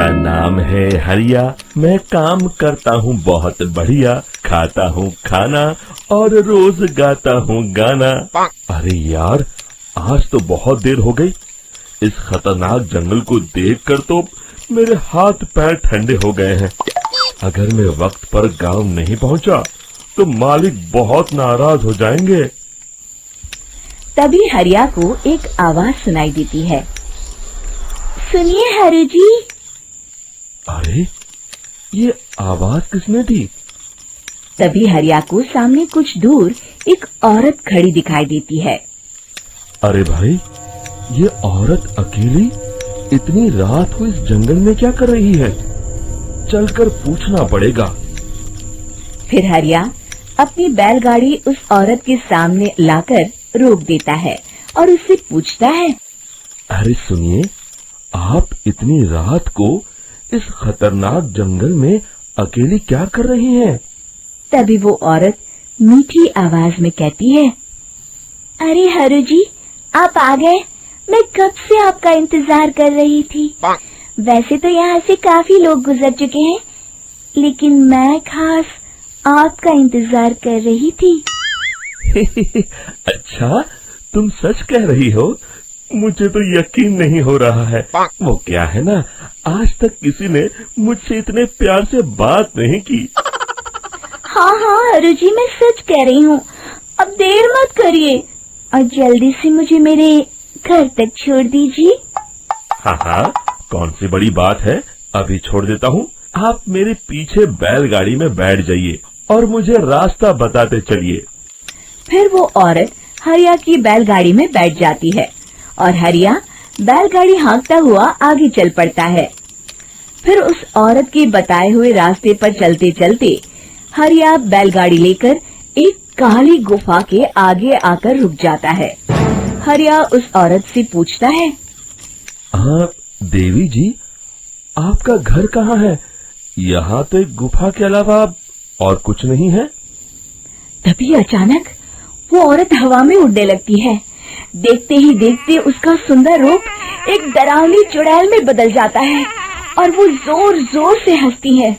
मेरा नाम है हरिया, मैं काम करता हूँ बहुत बढ़िया, खाता हूँ खाना और रोज गाता हूँ गाना। अरे यार, आज तो बहुत देर हो गई। इस खतरनाक जंगल को देखकर तो मेरे हाथ पैर ठंडे हो गए हैं। अगर मैं वक्त पर गांव नहीं पहुंचा तो मालिक बहुत नाराज हो जाएंगे। तभी हरिया को एक आवाज सुनाई देती है। सुनिए हरु जी। अरे, ये आवाज किसने दी? तभी हरिया को सामने कुछ दूर एक औरत खड़ी दिखाई देती है। अरे भाई, ये औरत अकेली इतनी रात को इस जंगल में क्या कर रही है? चलकर पूछना पड़ेगा। फिर हरिया अपनी बैलगाड़ी उस औरत के सामने लाकर रोक देता है और उससे पूछता है। अरे सुनिए, आप इतनी रात को इस खतरनाक जंगल में अकेली क्या कर रही हैं? तभी वो औरत मीठी आवाज में कहती है, अरे हरु जी, आप आ गए। मैं कब से आपका इंतजार कर रही थी। वैसे तो यहाँ से काफी लोग गुजर चुके हैं, लेकिन मैं खास आपका इंतजार कर रही थी। अच्छा, तुम सच कह रही हो? मुझे तो यकीन नहीं हो रहा है। वो क्या है ना, आज तक किसी ने मुझसे इतने प्यार से बात नहीं की। हाँ हाँ हरु जी, मैं सच कह रही हूँ। अब देर मत करिए और जल्दी से मुझे मेरे घर तक छोड़ दीजिए। हाँ हाँ, कौन सी बड़ी बात है, अभी छोड़ देता हूँ। आप मेरे पीछे बैलगाड़ी में बैठ जाइए और मुझे रास्ता बताते चलिए। फिर वो औरत हरिया की बैलगाड़ी में बैठ जाती है और हरिया बैलगाड़ी हाँकता हुआ आगे चल पड़ता है। फिर उस औरत के बताए हुए रास्ते पर चलते चलते हरिया बैलगाड़ी लेकर एक काली गुफा के आगे आकर रुक जाता है। हरिया उस औरत से पूछता है, हाँ देवी जी, आपका घर कहाँ है? यहाँ तो एक गुफा के अलावा और कुछ नहीं है। तभी अचानक वो औरत हवा में उड़ने लगती है। देखते ही देखते उसका सुंदर रूप एक डरावनी चुड़ैल में बदल जाता है और वो जोर जोर से हंसती है।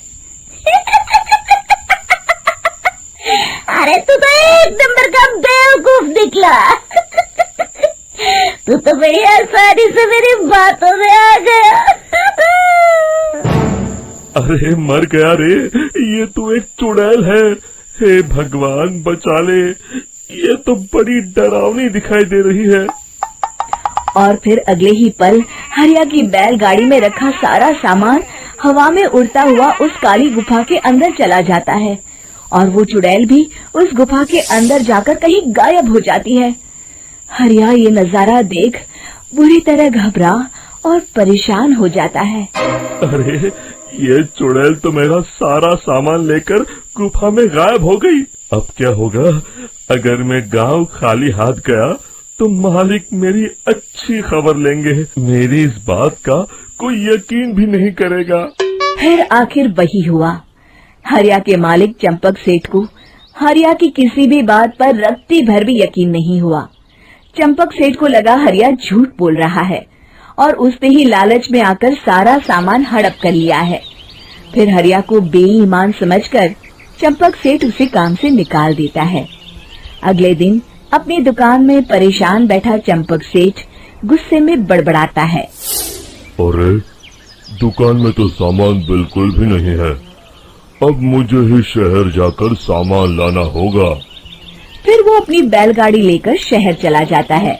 अरे तू तो एक नंबर का बेवकूफ निकला। तू तो बड़ी आसानी से मेरी बातों में आ गया। अरे मर गया रे, ये तो एक चुड़ैल है। हे भगवान बचा ले, ये तो बड़ी डरावनी दिखाई दे रही है। और फिर अगले ही पल हरिया की बैलगाड़ी में रखा सारा सामान हवा में उड़ता हुआ उस काली गुफा के अंदर चला जाता है और वो चुड़ैल भी उस गुफा के अंदर जाकर कहीं गायब हो जाती है। हरिया ये नजारा देख बुरी तरह घबरा और परेशान हो जाता है। अरे, ये चुड़ैल तो मेरा सारा सामान लेकर गुफा में गायब हो गई। अब क्या होगा? अगर मैं गांव खाली हाथ गया तो मालिक मेरी अच्छी खबर लेंगे। मेरी इस बात का कोई यकीन भी नहीं करेगा। फिर आखिर वही हुआ। हरिया के मालिक चंपक सेठ को हरिया की किसी भी बात पर रत्ती भर भी यकीन नहीं हुआ। चंपक सेठ को लगा हरिया झूठ बोल रहा है और उसने ही लालच में आकर सारा सामान हड़प कर लिया है। फिर हरिया को बेईमान समझकर चंपक सेठ उसे काम से निकाल देता है। अगले दिन अपनी दुकान में परेशान बैठा चंपक सेठ गुस्से में बड़बड़ाता है। अरे, दुकान में तो सामान बिल्कुल भी नहीं है। अब मुझे ही शहर जाकर सामान लाना होगा। फिर वो अपनी बैलगाड़ी लेकर शहर चला जाता है।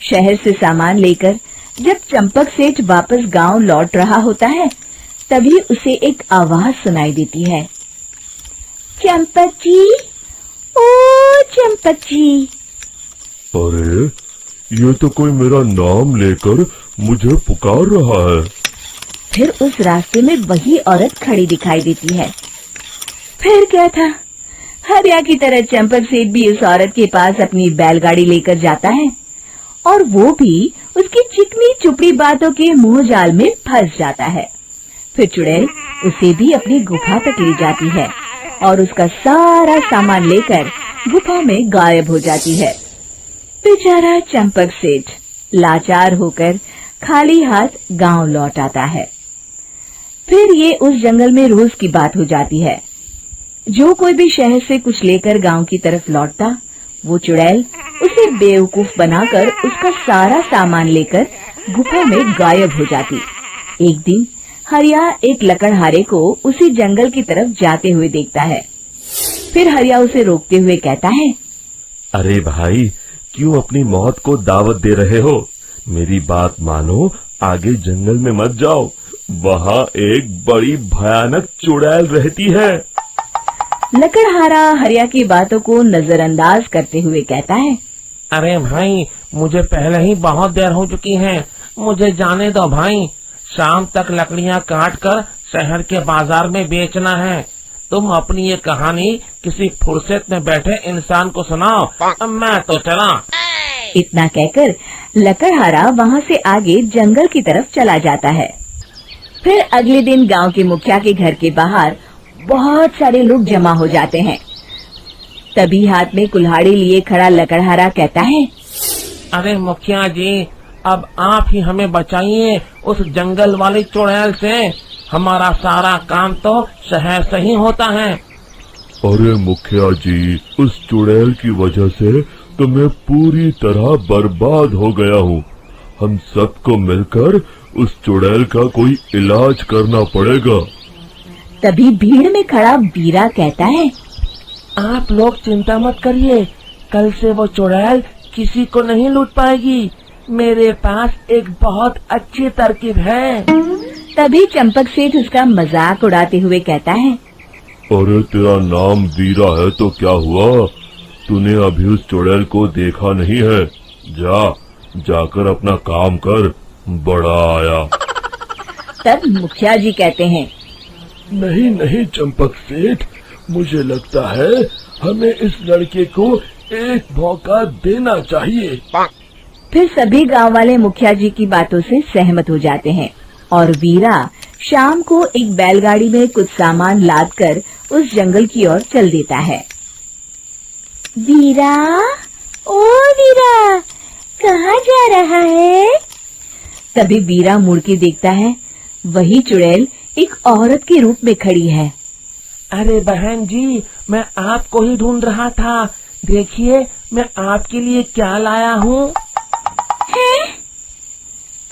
शहर से सामान लेकर जब चंपक सेठ वापस गांव लौट रहा होता है, तभी उसे एक आवाज सुनाई देती है। चंपक जी, ओ चंपक जी। अरे, ये तो कोई मेरा नाम लेकर मुझे पुकार रहा है। फिर उस रास्ते में वही औरत खड़ी दिखाई देती है। फिर क्या था, हरिया की तरह चंपक सेठ भी उस औरत के पास अपनी बैलगाड़ी लेकर जाता है और वो भी उसकी चिकनी चुपड़ी बातों के मुंह जाल में फंस जाता है। फिर चुड़ैल उसे भी अपनी गुफा तक ले जाती है और उसका सारा सामान लेकर गुफा में गायब हो जाती है। बेचारा चंपक सेठ लाचार होकर खाली हाथ गांव लौट आता है। फिर ये उस जंगल में रोज की बात हो जाती है। जो कोई भी शहर से कुछ लेकर गांव की तरफ लौटता, वो चुड़ैल उसे बेवकूफ बनाकर उसका सारा सामान लेकर गुफा में गायब हो जाती। एक दिन हरिया एक लकड़हारे को उसी जंगल की तरफ जाते हुए देखता है। फिर हरिया उसे रोकते हुए कहता है, अरे भाई, क्यों अपनी मौत को दावत दे रहे हो? मेरी बात मानो, आगे जंगल में मत जाओ, वहाँ एक बड़ी भयानक चुड़ैल रहती है। लकड़हारा हरिया की बातों को नजरअंदाज करते हुए कहता है, अरे भाई, मुझे पहले ही बहुत देर हो चुकी है, मुझे जाने दो भाई। शाम तक लकड़ियाँ काट कर शहर के बाजार में बेचना है। तुम अपनी ये कहानी किसी फुर्सत में बैठे इंसान को सुनाओ, मैं तो चला। इतना कहकर लकड़हारा वहाँ से आगे जंगल की तरफ चला जाता है। फिर अगले दिन गांव के मुखिया के घर के बाहर बहुत सारे लोग जमा हो जाते हैं। तभी हाथ में कुल्हाड़ी लिए खड़ा लकड़हारा कहता है, अरे मुखिया जी, अब आप ही हमें बचाइए उस जंगल वाली चुड़ैल से। हमारा सारा काम तो शहर से ही होता है। अरे मुखिया जी, उस चुड़ैल की वजह से तो मैं पूरी तरह बर्बाद हो गया हूँ। हम सबको मिलकर उस चुड़ैल का कोई इलाज करना पड़ेगा। तभी भीड़ में खड़ा वीरा कहता है, आप लोग चिंता मत करिए, कल से वो चुड़ैल किसी को नहीं लूट पाएगी। मेरे पास एक बहुत अच्छी तरकीब है। तभी चंपक सेठ उसका मजाक उड़ाते हुए कहता है, अरे तेरा नाम वीरा है तो क्या हुआ? तूने अभी उस चुड़ैल को देखा नहीं है? जाकर अपना काम कर, बड़ा आया। तब मुखिया जी कहते हैं, नहीं चंपक सेठ, मुझे लगता है हमें इस लड़के को एक मौका देना चाहिए। फिर सभी गांव वाले मुखिया जी की बातों से सहमत हो जाते हैं और वीरा शाम को एक बैलगाड़ी में कुछ सामान लादकर उस जंगल की ओर चल देता है। वीरा, ओ वीरा, कहाँ जा रहा है? तभी वीरा मुड़ के देखता है, वही चुड़ैल एक औरत के रूप में खड़ी है। अरे बहन जी, मैं आपको ही ढूंढ रहा था। देखिए, मैं आपके लिए क्या लाया हूँ। हैं?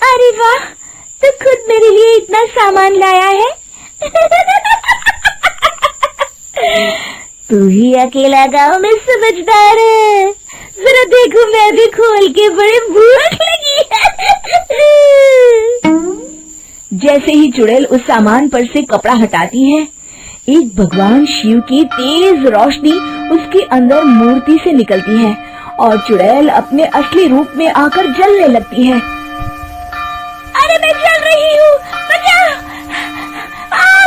अरे वाह, तो खुद मेरे लिए इतना सामान लाया है। तू ही अकेला गांव में समझदार है। जरा देखो, मैं भी खोल के, बड़े भूख लगी है। जैसे ही चुड़ैल उस सामान पर से कपड़ा हटाती है, एक भगवान शिव की तेज रोशनी उसके अंदर मूर्ति से निकलती है और चुड़ैल अपने असली रूप में आकर जलने लगती है। अरे मैं जल रही हूँ, बचाओ!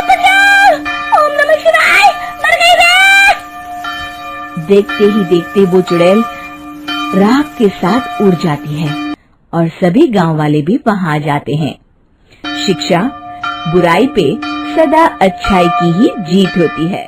बचाओ! ओम नमः शिवाय, मर गई मैं! देखते ही देखते वो चुड़ैल राख के साथ उड़ जाती है और सभी गांव वाले भी वहां जाते हैं। शिक्षा बुराई पे सदा अच्छाई की ही जीत होती है।